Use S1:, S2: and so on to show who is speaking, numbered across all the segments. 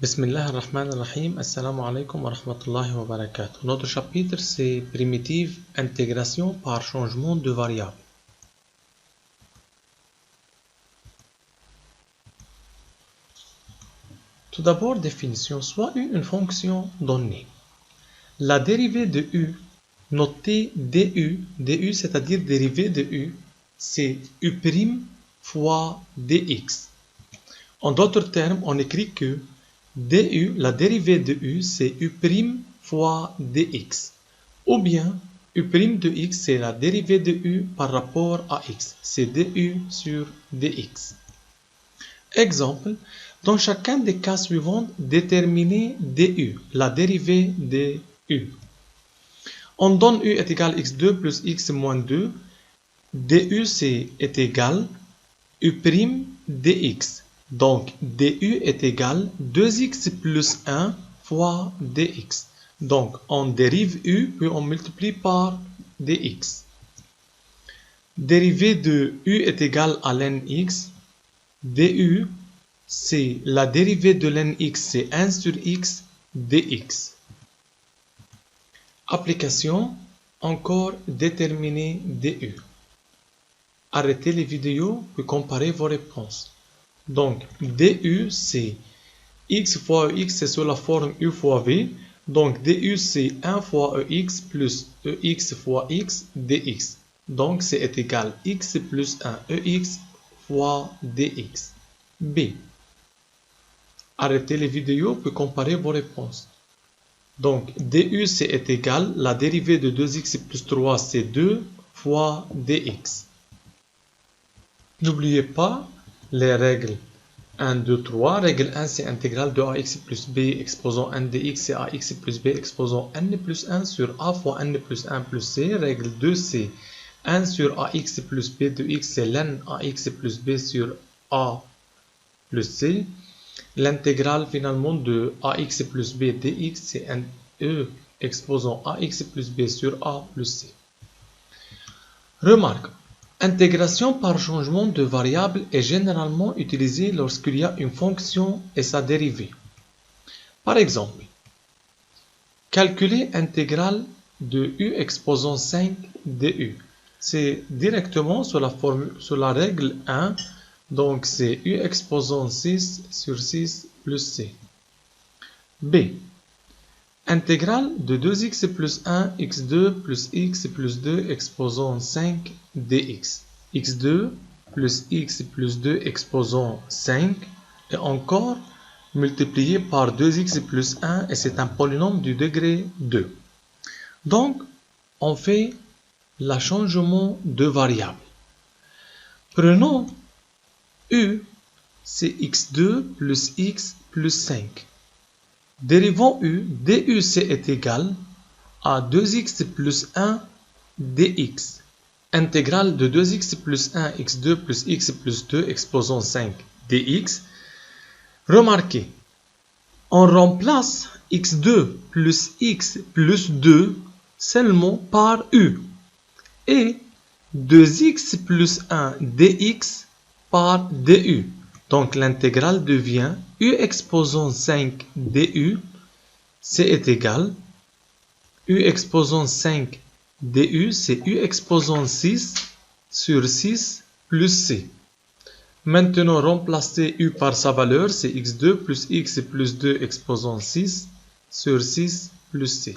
S1: Bismillah ar-Rahman ar-Rahim, Assalamu alaikum wa rahmatullahi wa barakatuh. Notre chapitre c'est primitive intégration par changement de variable. Tout d'abord, définition, soit U une fonction donnée. La dérivée de U, notée du, c'est-à-dire dérivée de U, c'est U' fois dx. En d'autres termes, on écrit que du, la dérivée de U, c'est U' fois dx. Ou bien, U' de x, c'est la dérivée de U par rapport à x. C'est du sur dx. Exemple, dans chacun des cas suivants, déterminez du, la dérivée de U. On donne U est égal à x2 plus x moins 2. du est égal U' dx. Donc, du est égal 2x plus 1 fois dx. Donc, on dérive U, puis on multiplie par dx. Dérivée de U est égal à ln x. du, c'est la dérivée de ln x, c'est 1 sur x dx. Application, encore déterminer du. Arrêtez les vidéos, puis comparez vos réponses. Donc, du, c'est x fois ex, c'est sous la forme u fois v. Donc, du, c'est 1 fois ex plus ex fois x dx. Donc, c'est égal à x plus 1 ex fois dx. B. Arrêtez les vidéos, puis comparez vos réponses. Donc, du, c'est égal, la dérivée de 2x plus 3, c'est 2 fois dx. N'oubliez pas les règles 1, 2, 3. Règle 1, c'est intégrale de ax plus b exposant n dx, c'est ax plus b exposant n plus 1 sur a fois n plus 1 plus c. Règle 2, c'est 1 sur ax plus b de x, c'est ln ax plus b sur a plus c. L'intégrale finalement de ax plus b dx, c'est un e exposant ax plus b sur a plus c. Remarque. Intégration par changement de variable est généralement utilisée lorsqu'il y a une fonction et sa dérivée. Par exemple, calculer intégrale de u exposant 5 du. C'est directement sur la règle 1, donc c'est u exposant 6 sur 6 plus c. B. Intégrale de 2x plus 1 x2 plus x plus 2 exposant 5 dx. x2 plus x plus 2 exposant 5 et encore multiplié par 2x plus 1 et c'est un polynôme du degré 2. Donc, on fait le changement de variable. Prenons u, c'est x2 plus x plus 5. Dérivons u, du est égal à 2x plus 1 dx. Intégrale de 2x plus 1 x2 plus x plus 2 exposant 5 dx. Remarquez, on remplace x2 plus x plus 2 seulement par u et 2x plus 1 dx par du. Donc l'intégrale devient u exposant 5 du, c'est égal, u exposant 5 du, c'est u exposant 6 sur 6 plus c. Maintenant, remplacer u par sa valeur, c'est x2 plus x plus 2 exposant 6 sur 6 plus c.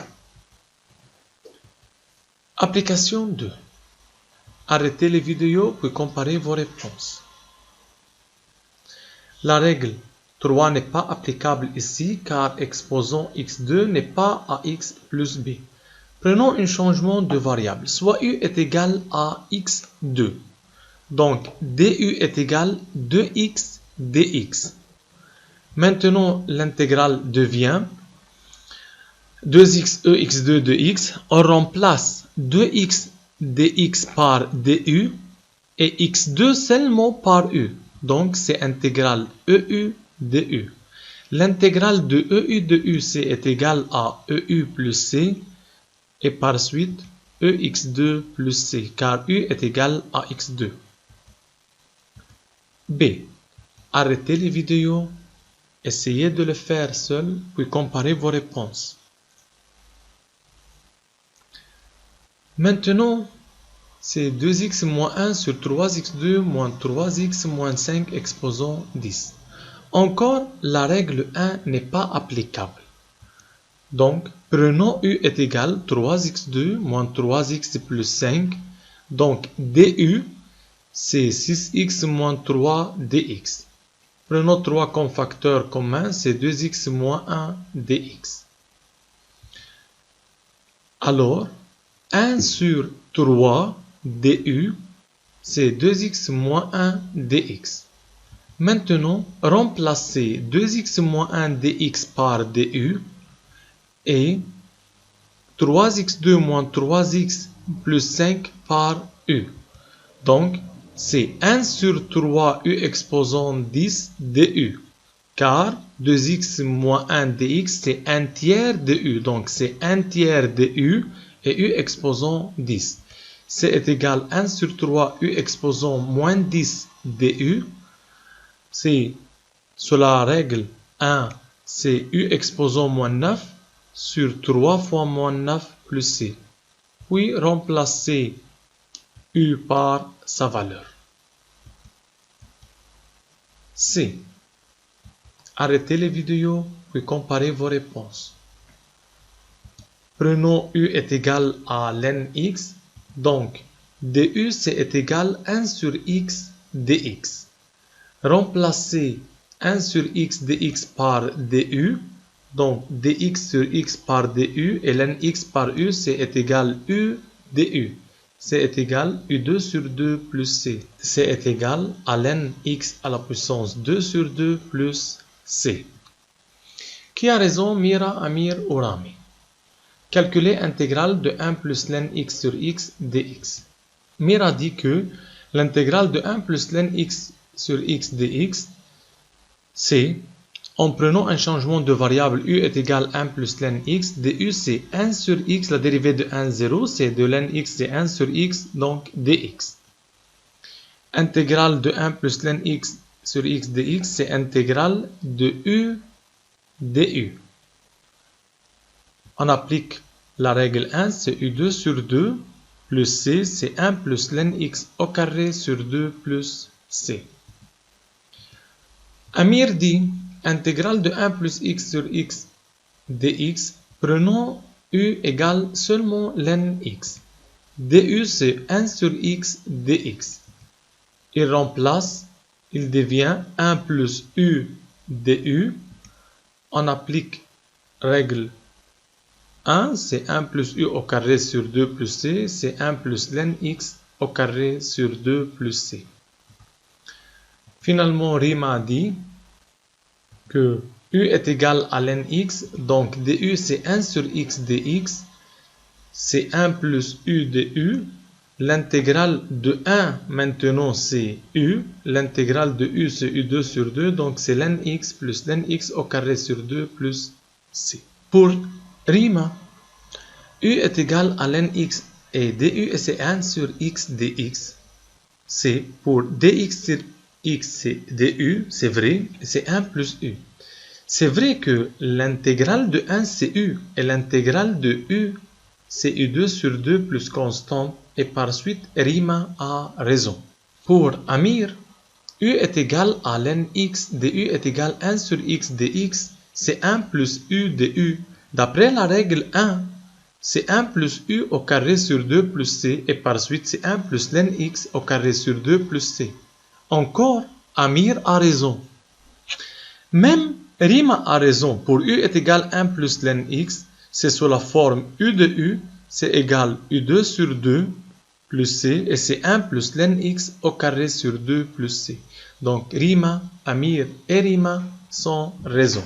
S1: Application 2. Arrêtez les vidéos puis comparez vos réponses. La règle 3 n'est pas applicable ici car exposant x2 n'est pas à x plus b. Prenons un changement de variable. Soit u est égal à x2. Donc, du est égal à 2x dx. Maintenant, l'intégrale devient 2x ex2 de x. On remplace 2x dx par du et x2 seulement par u. Donc, c'est intégrale EU de U. L'intégrale de EU de U, est égal à EU plus C et par suite EX2 plus C, car U est égal à X2. B. Arrêtez les vidéos Essayez de le faire seul, puis comparez vos réponses. Maintenant, c'est 2x moins 1 sur 3x2 moins 3x moins 5 exposant 10. Encore, la règle 1 n'est pas applicable. Donc, prenons u est égal 3x2 moins 3x plus 5. Donc, du, c'est 6x moins 3 dx. Prenons 3 comme facteur commun, c'est 2x moins 1 dx. Alors, 1 sur 3 du, c'est 2x moins 1 dx. Maintenant, remplacez 2x moins 1 dx par du et 3x2 moins 3x plus 5 par u. Donc, c'est 1 sur 3 u exposant 10 du. Car 2x moins 1 dx, c'est 1 tiers de u. Donc, c'est 1 tiers de u et u exposant 10. C est égal à 1 sur 3 u exposant moins 10 du. C'est sur la règle 1, c'est u exposant moins 9 sur 3 fois moins 9 plus c. Puis remplacez u par sa valeur. C. Arrêtez les vidéos, puis comparez vos réponses. Prenons u est égal à ln x. Donc, du c'est égal à 1 sur x dx. Remplacez 1 sur x dx par du. Donc, dx sur x par du et ln x par u c'est égal à u du. C'est égal à u2 sur 2 plus c. C'est égal à ln x à la puissance 2 sur 2 plus c. Qui a raison, Mira, Amir ou Rami? Calculer intégrale de 1 plus ln x sur x dx. Mira dit que l'intégrale de 1 plus ln x sur x dx, c'est, en prenant un changement de variable u est égal à 1 plus ln x, du c'est 1 sur x, la dérivée de 1, 0, c'est de ln x, c'est 1 sur x, donc dx. Intégrale de 1 plus ln x sur x dx, c'est intégrale de u du. On applique la règle 1, c'est u2 sur 2 plus c, c'est 1 plus ln x au carré sur 2 plus c. Amir dit, intégrale de 1 plus x sur x dx, prenons u égale seulement ln x. Du c'est 1 sur x dx. Il remplace, il devient 1 plus u du. On applique règle 1, c'est 1 plus u au carré sur 2 plus c, c'est 1 plus ln x au carré sur 2 plus c. Finalement, Rima dit que u est égal à ln x, donc du c'est 1 sur x dx, c'est 1 plus u du. L'intégrale de 1 maintenant c'est u, l'intégrale de u c'est u2 sur 2, donc c'est ln x plus ln x au carré sur 2 plus c. Pour Rima, u est égal à ln x et du c'est 1 sur x dx. C'est pour dx sur x c'est du, c'est vrai, c'est 1 plus u. C'est vrai que l'intégrale de 1 c'est u et l'intégrale de u c'est u2 sur 2 plus constante et par suite Rima a raison. Pour Amir, u est égal à ln x, du est égal à 1 sur x dx, c'est 1 plus u du. D'après la règle 1, c'est 1 plus u au carré sur 2 plus c et par suite c'est 1 plus ln x au carré sur 2 plus c. Encore, Amir a raison. Même Rima a raison. Pour u est égal à 1 plus ln x, c'est sous la forme u de u, c'est égal u2 sur 2 plus c et c'est 1 plus ln x au carré sur 2 plus c. Donc Rima, Amir et Rima sont raison.